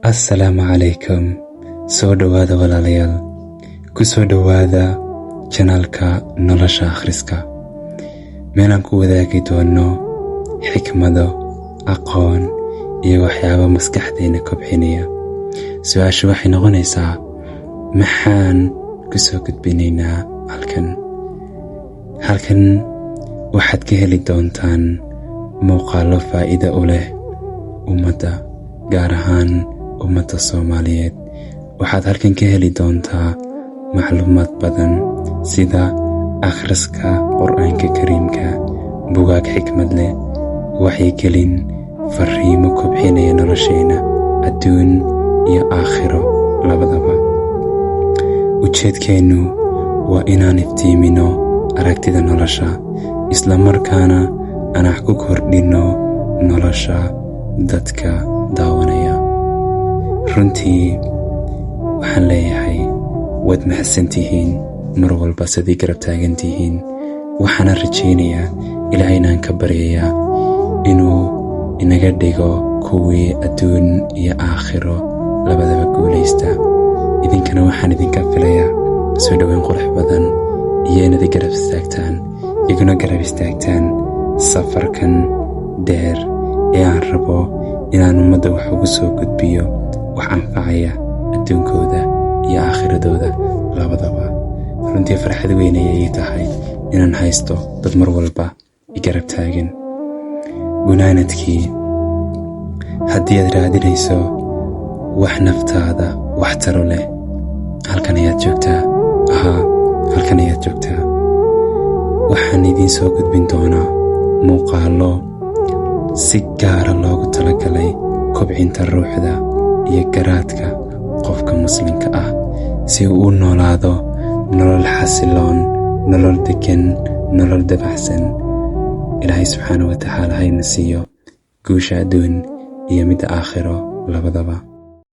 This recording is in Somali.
assalaamu calaykum. soo dhowaada walaalayaal, ku soo dhowaada janaalka nolosha akhriska, meelaan ku wadaagi doono xikmado, aqoon iyo waxyaabo maskaxdeena kobcinaya. su-aashu waxay noqonaysaa, maxaan ku soo gudbinaynaa halkan waxaad ka heli doontaan muuqaallo faa'iido u leh ummadda, gaar ahaan ummadda Soomaaliyeed. waxaad halkan ka heli doontaa macluumaad badan sida akhriska qur'aanka kariimka, bugaag xikmad leh, waxyigelin, fariimo kobcinaya nolosheena adduun iyo aakhiro labadaba. ujeedkeennu waa inaan iftiimino aragtida nolosha, isla markaana aan wax ku kordhinno nolosha dadka daawanaya. runtii waxaan leeyahay waad mahadsantihiin mar walba sidii garab taagan tihiin. waxaana rajaynayaa ilaahay inaan ka baryayaa inuu inaga dhigo kuwii adduun iyo aakhiro labadaba guulaysta. idinkana waxaan idinka filayaa soo dhoweyn qurux badan iyo inaad iguna garab istaagtaan safarkan dheer ee aan rabo inaan ummadda wax ugu soo gudbiyo wax anfacaya adduunkooda iyo aakhiradooda labadaba. runtii farxad weyn ayay tahay inaan haysto dad mar walba igarab taagan. gunaanadkii, haddii aad raadinayso wax naftaada wax taro leh, halkan ayaad joogtaa. waxaan idiin soo gudbin doonaa muuqaallo si gaara loogu talagalay kobcinta ruuxda iyo garaadka qofka muslimka ah, si uu u noolaado nolol xasiloon, nolol degan, nolol dabaxsan. ilaahay subxaanahu wa tacaala hayna siiyo guusha adduun iyo midda aakhiro labadaba.